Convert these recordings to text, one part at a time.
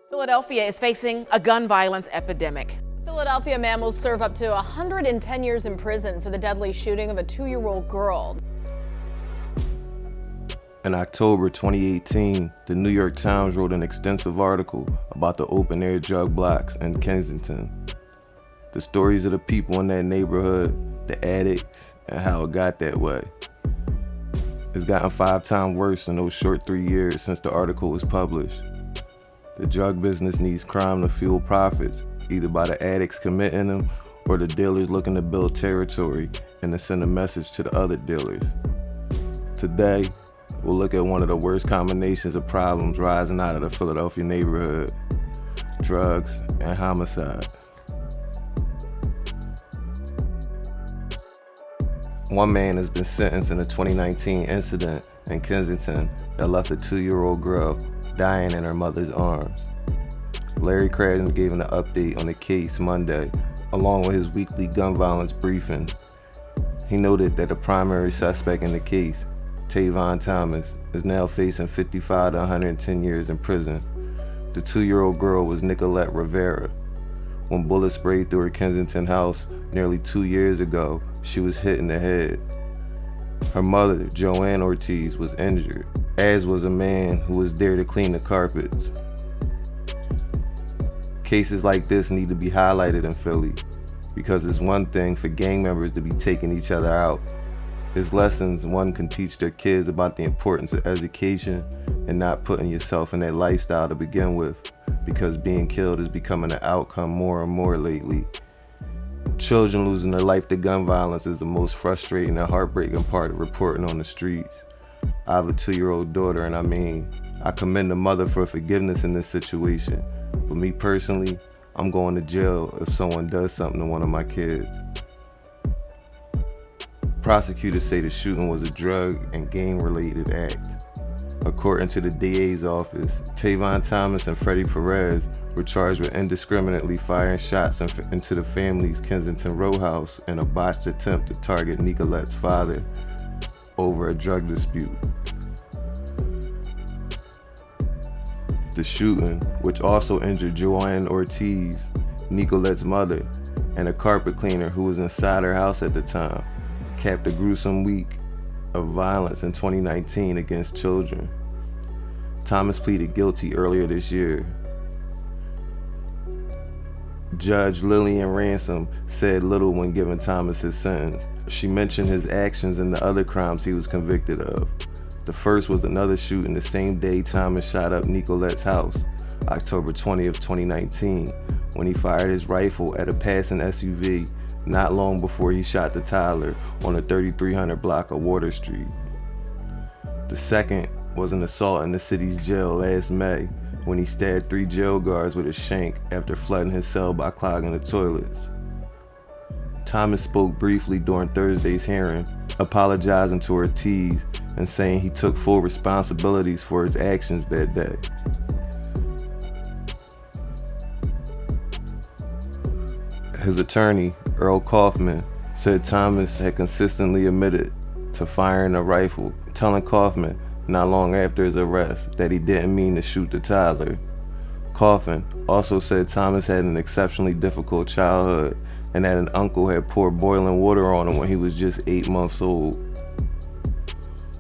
Philadelphia is facing a gun violence epidemic. Philadelphia man will serve up to 110 years in prison for the deadly shooting of a 2-year-old girl. In October 2018, the New York Times wrote an extensive article about the open-air drug blocks in Kensington. The stories of the people in that neighborhood, the addicts, and how it got that way. It's gotten 5 times worse in those short 3 years since the article was published. The drug business needs crime to fuel profits, either by the addicts committing them or the dealers looking to build territory and to send a message to the other dealers. Today, we'll look at one of the worst combinations of problems rising out of the Philadelphia neighborhood: drugs and homicide. One man has been sentenced in a 2019 incident in Kensington that left a 2-year-old girl dying in her mother's arms. Larry Cradden gave an update on the case Monday, along with his weekly gun violence briefing. He noted that the primary suspect in the case, Tavon Thomas, is now facing 55 to 110 years in prison. The 2-year-old girl was Nikolette Rivera. When bullets sprayed through her Kensington house nearly 2 years ago, she was hit in the head. Her mother, Joanne Ortiz, was injured, as was a man who was there to clean the carpets. Cases like this need to be highlighted in Philly, because it's one thing for gang members to be taking each other out. It's lessons one can teach their kids about the importance of education and not putting yourself in that lifestyle to begin with, because being killed is becoming an outcome more and more lately. Children losing their life to gun violence is the most frustrating and heartbreaking part of reporting on the streets. I have a 2-year-old daughter, and I commend the mother for forgiveness in this situation. But me personally, I'm going to jail if someone does something to one of my kids. Prosecutors say the shooting was a drug and gang-related act. According to the DA's office, Tavon Thomas and Freddie Perez were charged with indiscriminately firing shots into the family's Kensington row house in a botched attempt to target Nicolette's father over a drug dispute. The shooting, which also injured Joanne Ortiz, Nicolette's mother, and a carpet cleaner who was inside her house at the time, capped a gruesome week of violence in 2019 against children. Thomas pleaded guilty earlier this year. Judge Lillian Ransom said little when giving Thomas his sentence. She mentioned his actions and the other crimes he was convicted of. The first was another shooting the same day Thomas shot up Nicolette's house, October 20th, 2019, when he fired his rifle at a passing SUV not long before he shot the toddler on the 3300 block of Water Street. The second was an assault in the city's jail last May when he stabbed 3 jail guards with a shank after flooding his cell by clogging the toilets. Thomas spoke briefly during Thursday's hearing, apologizing to Ortiz and saying he took full responsibilities for his actions that day. His attorney, Earl Kaufman, said Thomas had consistently admitted to firing a rifle, telling Kaufman not long after his arrest that he didn't mean to shoot the toddler. Kaufman also said Thomas had an exceptionally difficult childhood and that an uncle had poured boiling water on him when he was just 8 months old.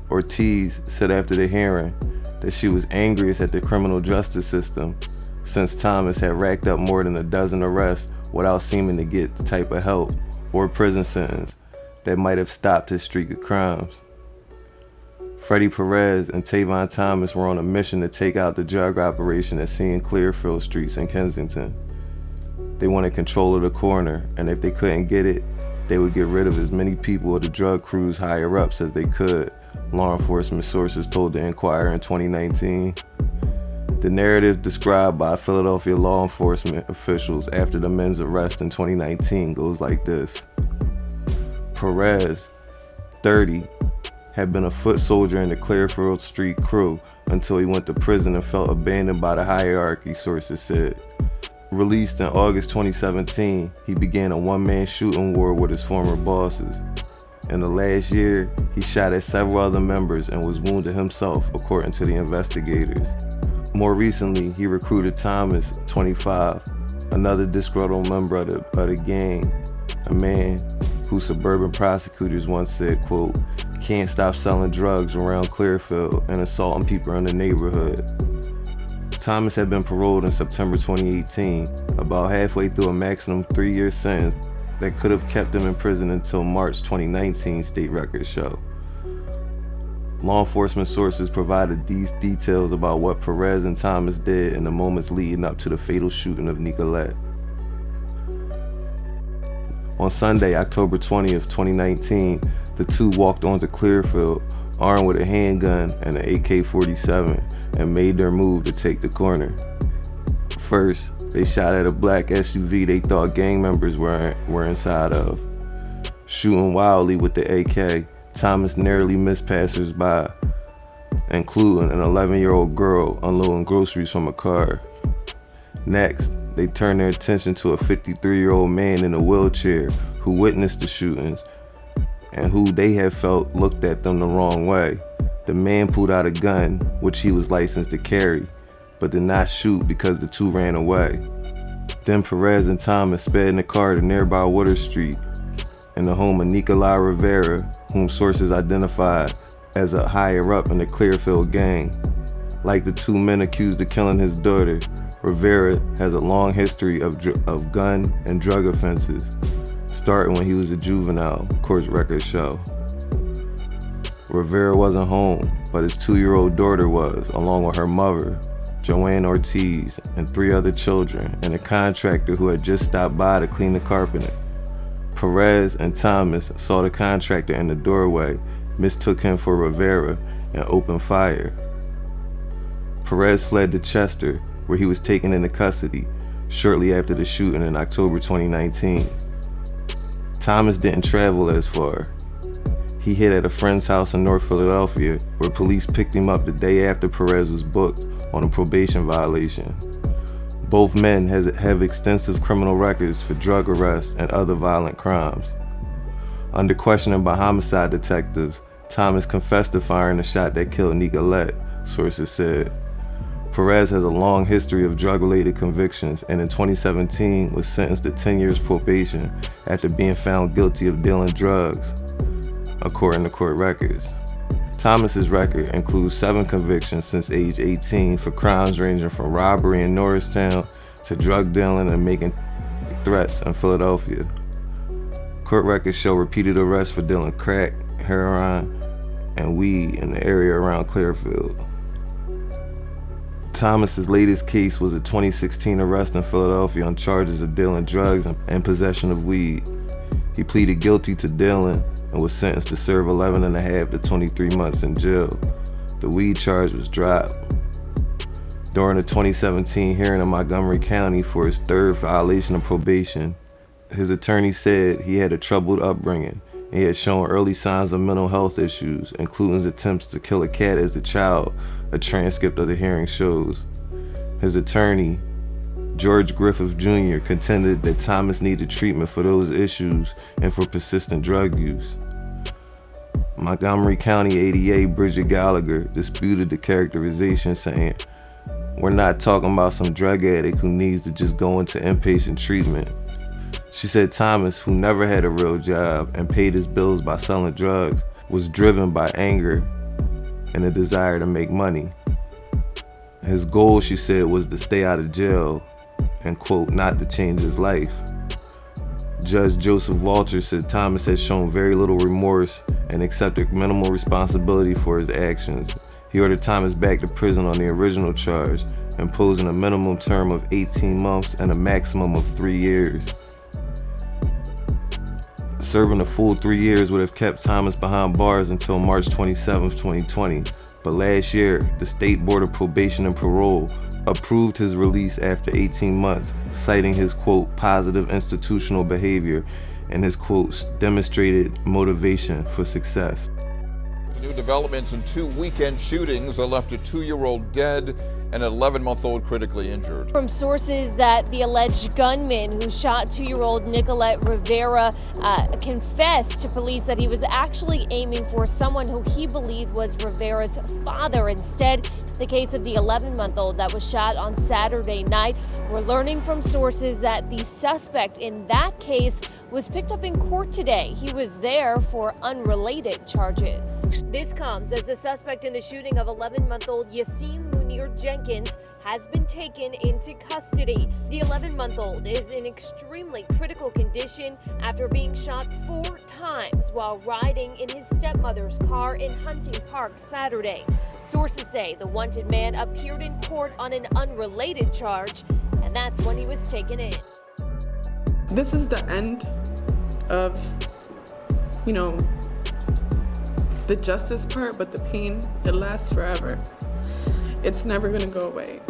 Ortiz said after the hearing that she was angriest at the criminal justice system since Thomas had racked up more than a dozen arrests without seeming to get the type of help or prison sentence that might have stopped his streak of crimes. Freddie Perez and Tavon Thomas were on a mission to take out the drug operation at C and Clearfield Streets in Kensington. They wanted control of the corner, and if they couldn't get it, they would get rid of as many people of the drug crews higher ups as they could, law enforcement sources told the Inquirer in 2019. The narrative described by Philadelphia law enforcement officials after the men's arrest in 2019 goes like this. Perez, 30, had been a foot soldier in the Clearfield Street crew until he went to prison and felt abandoned by the hierarchy, sources said. Released in August 2017, he began a one-man shooting war with his former bosses. In the last year, he shot at several other members and was wounded himself, according to the investigators. More recently, he recruited Thomas, 25, another disgruntled member of the gang, a man who suburban prosecutors once said, quote, "can't stop selling drugs around Clearfield and assaulting people in the neighborhood." Thomas had been paroled in September 2018, about halfway through a maximum 3-year sentence that could have kept him in prison until March 2019, state records show. Law enforcement sources provided these details about what Perez and Thomas did in the moments leading up to the fatal shooting of Nikolette. On Sunday, October 20th, 2019, the two walked onto Clearfield armed with a handgun and an AK-47 and made their move to take the corner. First, they shot at a black SUV they thought gang members were inside of. Shooting wildly with the AK, Thomas narrowly missed passersby, including an 11-year-old girl unloading groceries from a car. Next, they turned their attention to a 53-year-old man in a wheelchair who witnessed the shootings and who they had felt looked at them the wrong way. The man pulled out a gun, which he was licensed to carry, but did not shoot because the two ran away. Then Perez and Thomas sped in the car to nearby Water Street in the home of Nikolette Rivera, whom sources identified as a higher-up in the Clearfield gang. Like the two men accused of killing his daughter, Rivera has a long history of gun and drug offenses, starting when he was a juvenile, court records show. Rivera wasn't home, but his 2-year-old daughter was, along with her mother, Joanne Ortiz, and 3 other children, and a contractor who had just stopped by to clean the carpeting. Perez and Thomas saw the contractor in the doorway, mistook him for Rivera, and opened fire. Perez fled to Chester, where he was taken into custody shortly after the shooting in October 2019. Thomas didn't travel as far. He hid at a friend's house in North Philadelphia, where police picked him up the day after Perez was booked on a probation violation. Both men have extensive criminal records for drug arrests and other violent crimes. Under questioning by homicide detectives, Thomas confessed to firing the shot that killed Nikolette, sources said. Perez has a long history of drug-related convictions and in 2017 was sentenced to 10 years probation after being found guilty of dealing drugs, according to court records. Thomas's record includes 7 convictions since age 18 for crimes ranging from robbery in Norristown to drug dealing and making threats in Philadelphia. Court records show repeated arrests for dealing crack, heroin, and weed in the area around Clearfield. Thomas's latest case was a 2016 arrest in Philadelphia on charges of dealing drugs and possession of weed. He pleaded guilty to dealing and was sentenced to serve 11.5 to 23 months in jail. The weed charge was dropped. During the 2017 hearing in Montgomery County for his 3rd violation of probation, his attorney said he had a troubled upbringing and he had shown early signs of mental health issues, including his attempts to kill a cat as a child, a transcript of the hearing shows. His attorney, George Griffith Jr., contended that Thomas needed treatment for those issues and for persistent drug use. Montgomery County ADA Bridget Gallagher disputed the characterization, saying, "We're not talking about some drug addict who needs to just go into inpatient treatment." She said Thomas, who never had a real job and paid his bills by selling drugs, was driven by anger and a desire to make money. His goal, she said, was to stay out of jail and, quote, not to change his life. Judge Joseph Walters said Thomas had shown very little remorse and accepted minimal responsibility for his actions. He ordered Thomas back to prison on the original charge, imposing a minimum term of 18 months and a maximum of 3 years. Serving a full 3 years would have kept Thomas behind bars until March 27, 2020, but last year, the State Board of Probation and Parole approved his release after 18 months, citing his, quote, positive institutional behavior and his, quote, demonstrated motivation for success. New developments in 2 weekend shootings that left a 2-year-old dead and an 11-month-old critically injured. From sources that the alleged gunman who shot 2-year-old Nikolette Rivera confessed to police that he was actually aiming for someone who he believed was Rivera's father. Instead, the case of the 11-month-old that was shot on Saturday night. We're learning from sources that the suspect in that case was picked up in court today. He was there for unrelated charges. This comes as the suspect in the shooting of 11-month-old Yasim Munir Jenkins has been taken into custody. The 11-month-old is in extremely critical condition after being shot 4 times while riding in his stepmother's car in Hunting Park Saturday. Sources say the wanted man appeared in court on an unrelated charge, and that's when he was taken in. This is the end of, the justice part, but the pain, it lasts forever. It's never gonna go away.